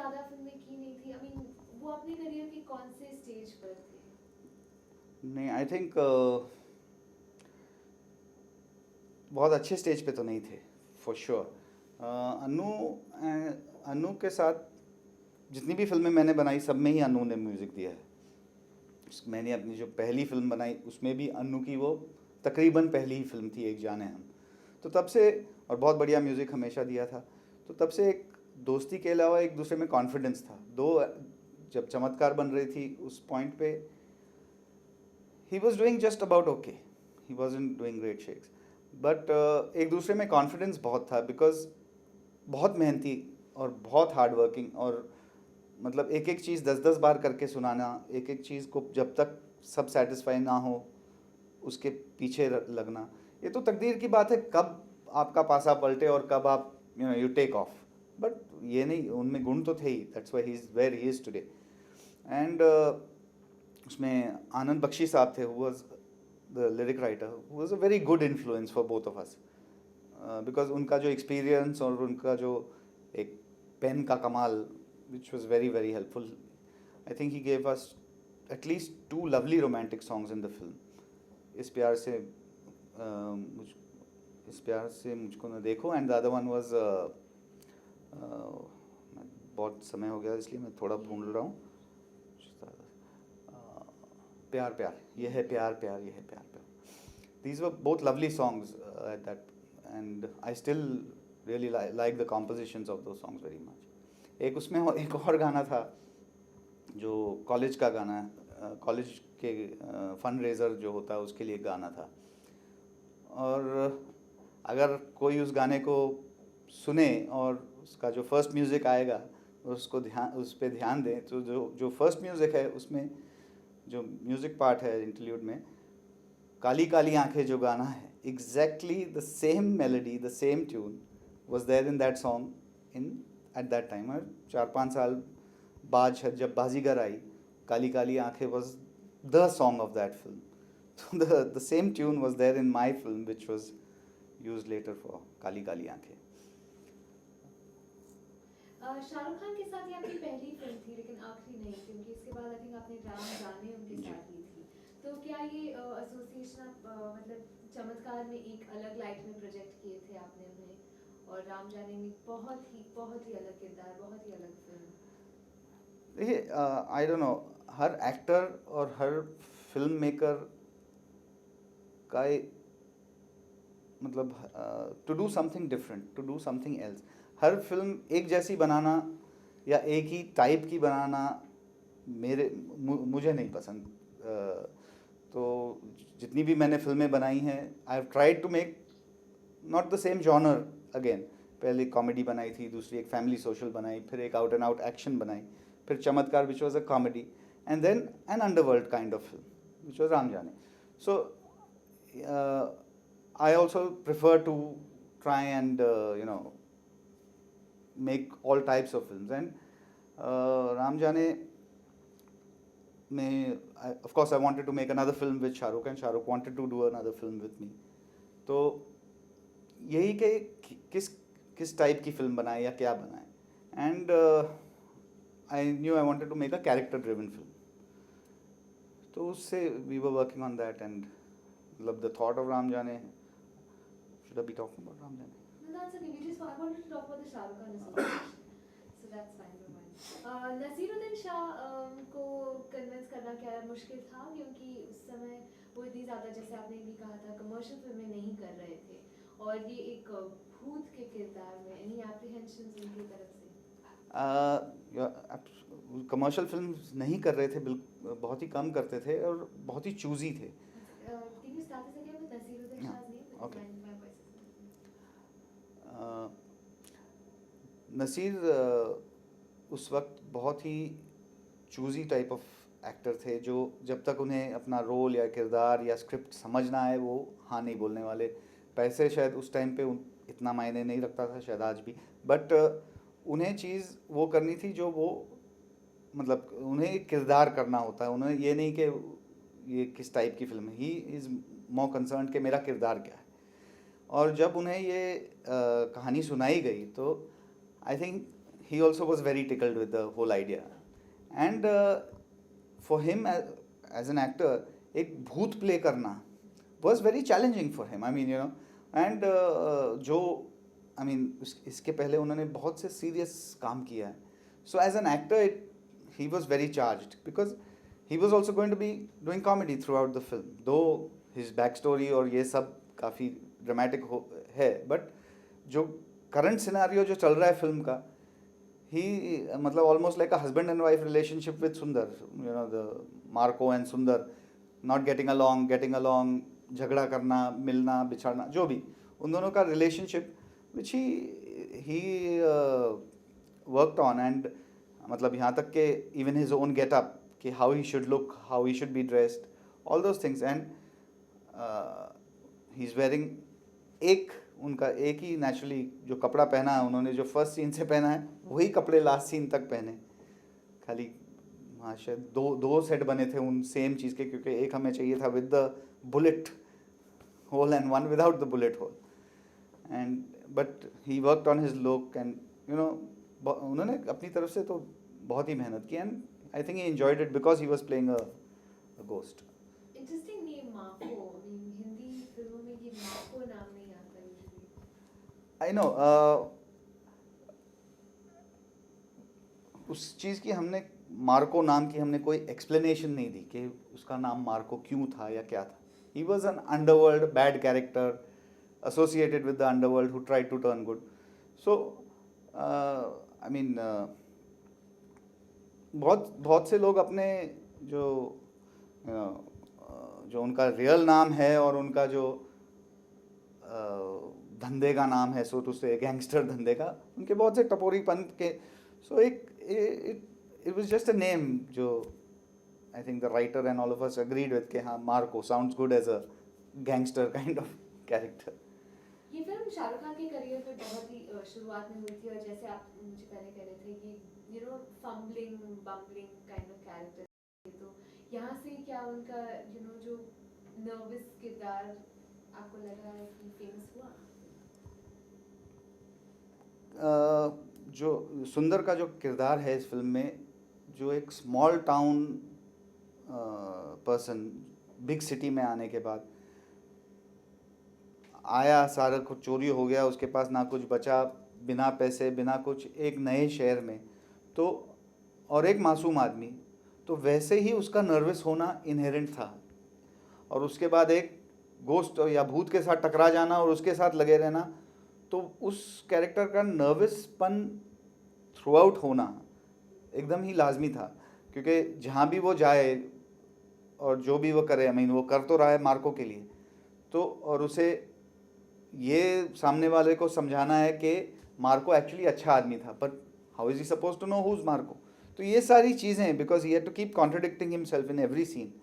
ज़्यादा फिल्में की नहीं थी? आई मीन वो अपने करियर के कौन से स्टेज पर थे? नहीं, आई थिंक बहुत अच्छे स्टेज पे तो नहीं थे, फॉर श्योर। अनु के साथ जितनी भी फिल्में मैंने बनाई सब में ही अनु ने म्यूज़िक दिया है। मैंने अपनी जो पहली फिल्म बनाई उसमें भी अनु की वो तकरीबन पहली ही फिल्म थी, एक जाने हम। तो तब से, और बहुत बढ़िया म्यूज़िक हमेशा दिया था। तो तब से एक दोस्ती के अलावा एक दूसरे में कॉन्फिडेंस था। दो, जब चमत्कार बन रही थी उस पॉइंट पे he was doing just about okay, he wasn't doing great shakes, but एक दूसरे में कॉन्फिडेंस बहुत था, बिकॉज बहुत मेहनती और बहुत हार्ड वर्किंग, और मतलब एक एक चीज़ 10-10 बार करके सुनाना, एक एक चीज़ को जब तक सब सेटिस्फाई ना हो उसके पीछे लगना। ये तो तकदीर की बात है, कब आपका पासा पलटे और कब आप यू टेक ऑफ। बट ये नहीं, उनमें गुण तो थे ही, that's why he is where he is today. And उसमें आनंद बख्शी साहब थे, who was the lyric writer, who was a very good influence for both of us, because उनका जो एक्सपीरियंस और उनका जो एक पेन का कमाल, which was very very helpful. I think he gave us at least two lovely romantic songs in the film. इस प्यार से मुझ इस प्यार से मुझको न देखो, and the other one was बहुत समय हो गया इसलिए मैं थोड़ा भूल रहा हूँ। प्यार प्यार ये है प्यार प्यार ये है प्यार प्यार। These were both lovely songs at that, and I still really like the compositions of those songs very much. एक उसमें एक और गाना था जो कॉलेज का गाना है, कॉलेज के फंड रेज़र जो होता है उसके लिए गाना था। और अगर कोई उस गाने को सुने और उसका जो फर्स्ट म्यूज़िक आएगा उसको उस पर ध्यान दें, तो जो जो फर्स्ट म्यूज़िक है उसमें जो म्यूज़िक पार्ट है इंटरल्यूड में, काली काली आंखें जो गाना है, exactly the same melody, the same tune was there in that song in at that time. और 4-5 साल बाद जब बाजीगर आई, काली काली आंखें was the song of that film. So the same tune was there in my film, which was used later for Kali Kali आंखें। शाहरुख खान के साथ ये आपकी पहली फिल्म थी, लेकिन आखिरी नहीं, क्योंकि इसके बाद आई थिंक आपने राम जाने उनके जी। साथ ली थी। तो क्या ये एसोसिएशन आप मतलब चमत्कार में एक अलग लाइट में प्रोजेक्ट किए थे आपने उन्हें, और राम जाने में बहुत ही अलग किरदार, बहुत ही अलग फिल्म? देखिए, आई डोंट नो, हर एक्टर और हर फिल्म मेकर का मतलब to do something different, to do something else. हर फिल्म एक जैसी बनाना या एक ही टाइप की बनाना मुझे नहीं पसंद। तो जितनी भी मैंने फिल्में बनाई हैं, I have tried to make not the same genre again. पहले कॉमेडी बनाई थी, दूसरी एक फैमिली सोशल बनाई, फिर एक आउट एंड आउट एक्शन बनाई, फिर Chamatkar which was a comedy, and then an underworld kind of film which was Ram Jaane. So I also prefer to try and make all types of films. And Ram Jane में, of course I wanted to make another film with Shahrukh, and Shahrukh wanted to do another film with me. तो यही कि किस किस type की film बनाए या क्या बनाए, and I knew I wanted to make a character driven film. तो उससे we were working on that, and मतलब the thought of Ram Jaane, should I be talking about Ram Jane? No, that's okay. I wanted to talk about the Shah Rukh Khan association. So that's fine, don't mind. Naseeruddin Shah को convince करना क्या मुश्किल था, क्योंकि उस समय वो इतनी ज़्यादा, जैसे आपने भी कहा था, कमर्शियल फिल्में नहीं कर रहे थे, और ये एक भूत के किरदार में, एनी एप्रीहेंशंस उनकी तरफ से? कमर्शियल फिल्म नहीं कर रहे थे, बिल्कुल बहुत ही कम करते थे और बहुत ही चूजी थे। Can you start this again with Nasiruddin हाँ, Shah's name? Because okay. my voice is not clear. Naseer उस वक्त बहुत ही चूजी टाइप ऑफ एक्टर थे, जो जब तक उन्हें अपना रोल या किरदार या स्क्रिप्ट समझ ना आए वो हाँ नहीं बोलने वाले। पैसे शायद उस टाइम पे इतना मायने नहीं रखता था, शायद आज भी, बट उन्हें चीज़ वो करनी थी जो वो, मतलब उन्हें किरदार करना होता है, उन्हें ये नहीं कि ये किस टाइप की फिल्म है, ही इज़ मोर कंसर्न कि मेरा किरदार क्या है। और जब उन्हें ये कहानी सुनाई गई तो I think he also was very tickled with the whole idea. And for him as an actor, एक भूत play करना was very challenging for him. I mean, you know, and जो I mean इसके पहले उन्होंने बहुत से serious काम किया है. So as an actor, he was very charged because he was also going to be doing comedy throughout the film. Though his backstory और ये सब काफ़ी dramatic है, but जो current scenario जो चल रहा है film का, he मतलब almost like a husband and wife relationship with Sundar, you know, the Marco and Sundar not getting along, झगड़ा करना, मिलना, बिछड़ना, जो भी उन दोनों का relationship which he worked on. And मतलब यहाँ तक के even his own get up, कि how he should look, how he should be dressed, all those things. And he's wearing उनका एक ही नेचुरली जो कपड़ा पहना है उन्होंने, जो फर्स्ट सीन से पहना है वही कपड़े लास्ट सीन तक पहने. खाली हाँ शायद दो सेट बने थे उन सेम चीज़ के, क्योंकि एक हमें चाहिए था with the bullet hole and one without the bullet hole. And but he worked on his look and you know उन्होंने अपनी तरफ से तो बहुत ही मेहनत की. And I think he enjoyed it because he was playing a ghost. Interesting name Marco. Hindi फिल्मों में ये मार्को नाम नहीं आता यूजुअली. आई नो उस चीज़ की हमने मार्को नाम की हमने कोई एक्सप्लेनेशन नहीं दी कि उसका नाम मार्को क्यों था या क्या था. He was an underworld bad character associated with the underworld who tried to turn good. So I mean बहुत से लोग अपने जो जो उनका रियल नाम है और उनका जो धंधे का नाम है, सो टू से गैंगस्टर धंधे का, उनके बहुत से टपोरीपन के, सो it was just a name जो I think the writer and all of us agreed with कि हाँ Marco sounds good as a gangster kind of character. ये फिल्म शाहरुख खान के करियर में बहुत ही शुरुआत में हुई थी, और जैसे आप मुझे पहले कह रहे थे कि you know fumbling bumbling kind of character, तो यहाँ से क्या उनका यू नो जो नर्वस किरदार आपको लग रहा है कि फेमस हुआ? जो सुंदर का जो किरदार है इस फिल्म में, जो एक small town person big city में आने के बाद आया, सारा कुछ चोरी हो गया, उसके पास ना कुछ बचा, बिना पैसे बिना कुछ, एक नए शहर में, तो और एक मासूम आदमी, तो वैसे ही उसका नर्वस होना इनहेरेंट था. और उसके बाद एक गोस्ट या भूत के साथ टकरा जाना और उसके साथ लगे रहना, तो उस कैरेक्टर का नर्वसपन थ्रू आउट होना एकदम ही लाजमी था. क्योंकि जहाँ भी वो जाए और जो भी वो करे, आई मीन वो कर तो रहा है मार्को के लिए, तो और उसे ये सामने वाले को समझाना है कि मार्को एक्चुअली अच्छा आदमी था, but how is he suppose to know who is Marco. तो ये सारी चीज़ें, because he had to keep contradicting himself in every scene.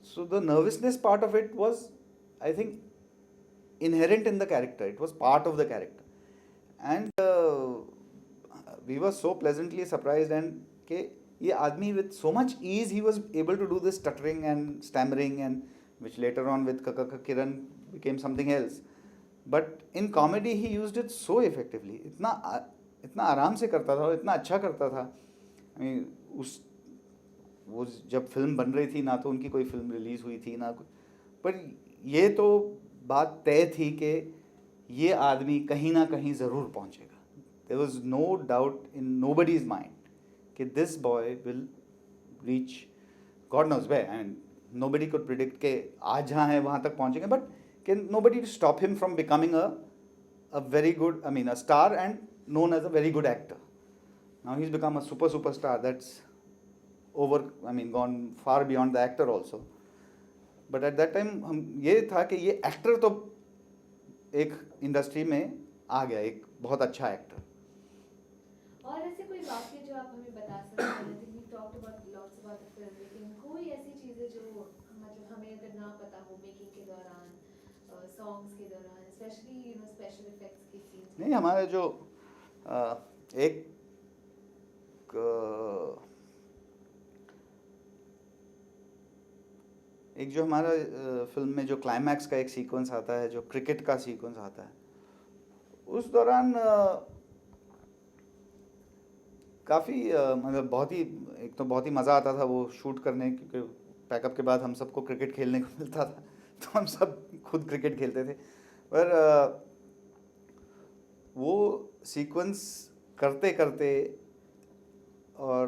So the nervousness part of it was I think inherent in the character. It was part of the character. And we were so pleasantly surprised, and कि ये आदमी with so much ease he was able to do this stuttering and stammering, and which later on with Kaka Kiran became something else. But in comedy he used it so effectively. इतना आराम से करता था और इतना अच्छा करता था. I mean, वो जब फिल्म बन रही थी ना, तो उनकी कोई फिल्म रिलीज़ हुई थी ना कुछ, पर ये तो बात तय थी कि ये आदमी कहीं ना कहीं ज़रूर पहुंचेगा. There was no doubt in nobody's mind कि this boy will reach God knows where, and nobody could predict कि आज जहाँ है वहाँ तक पहुँचेंगे, but can nobody to stop him from becoming a very good, I mean a star and known as a very good actor. Now he's become a superstar. That's over, I mean, gone far beyond the actor also. But at that time हम ये था कि ये actor तो एक industry में आ गया, एक बहुत अच्छा एक्टर. और ऐसे कोई वाक्य जो आप हमें बता सकते हैं? I think we talked about lots about the film, लेकिन कोई ऐसी चीज़ें जो मतलब हमें अगर ना पता हो मेकिंग के दौरान, सॉन्ग्स के दौरान, specially you know special effects के सीन्स? नहीं, हमारे जो एक जो हमारा फिल्म में जो क्लाइमैक्स का एक सीक्वेंस आता है, जो क्रिकेट का सीक्वेंस आता है, उस दौरान काफ़ी मतलब बहुत ही, एक तो बहुत ही मज़ा आता था वो शूट करने, क्योंकि पैकअप के बाद हम सबको क्रिकेट खेलने को मिलता था तो हम सब खुद क्रिकेट खेलते थे। पर वो सीक्वेंस करते करते और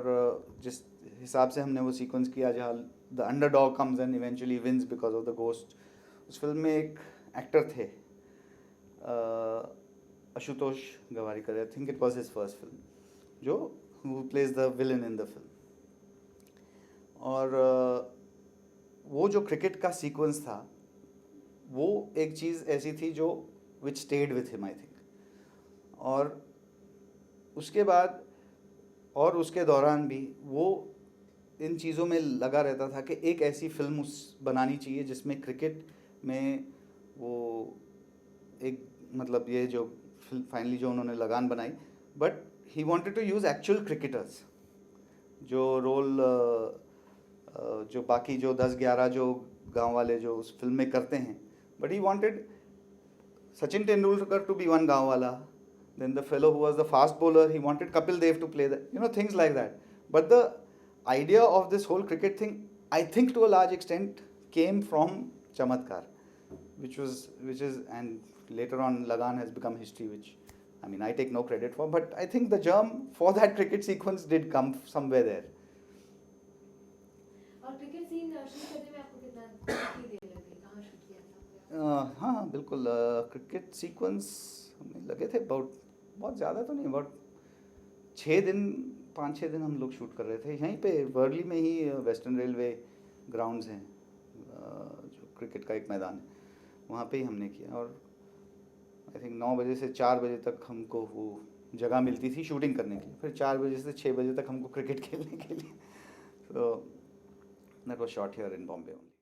जिस हिसाब से हमने वो सीक्वेंस किया, जहाँ the underdog comes and eventually wins because of the ghost, उस फिल्म में एक एक्टर थे Ashutosh Gowariker, I think it was his first film, जो who plays the villain in the film. और वो जो क्रिकेट का सीक्वेंस था, वो एक चीज़ ऐसी थी जो which stayed with him I think. और उसके बाद और उसके दौरान भी वो इन चीज़ों में लगा रहता था कि एक ऐसी फिल्म उस बनानी चाहिए जिसमें क्रिकेट में वो एक, मतलब ये जो फाइनली जो उन्होंने लगान बनाई, but he wanted to use actual cricketers, जो रोल जो बाकी जो 10-11 जो गांव वाले जो उस फिल्म में करते हैं, but he wanted Sachin Tendulkar to be one गाँव वाला, then the fellow who was the fast bowler, he wanted Kapil Dev to play that, things like that. But the idea of this whole cricket thing, I think to a large extent came from Chamatkar, which is, and later on Lagan has become history, which I mean I take no credit for, but I think the germ for that cricket sequence did come somewhere there. और cricket scene shoot करने में आपको कितनी देर लगी, कहाँ shoot किया था आपने? हाँ बिल्कुल, क्रिकेट सीक्वेंस हमें लगे थे बहुत ज़्यादा तो नहीं, अबाउट 5-6 दिन हम लोग शूट कर रहे थे यहीं पे वर्ली में ही। वेस्टर्न रेलवे ग्राउंड्स हैं, जो क्रिकेट का एक मैदान है, वहाँ पे ही हमने किया। और आई थिंक 9 बजे से 4 बजे तक हमको वो जगह मिलती थी शूटिंग करने के लिए, फिर 4 बजे से 6 बजे तक हमको क्रिकेट खेलने के लिए। तो that was shot here in Bombay only.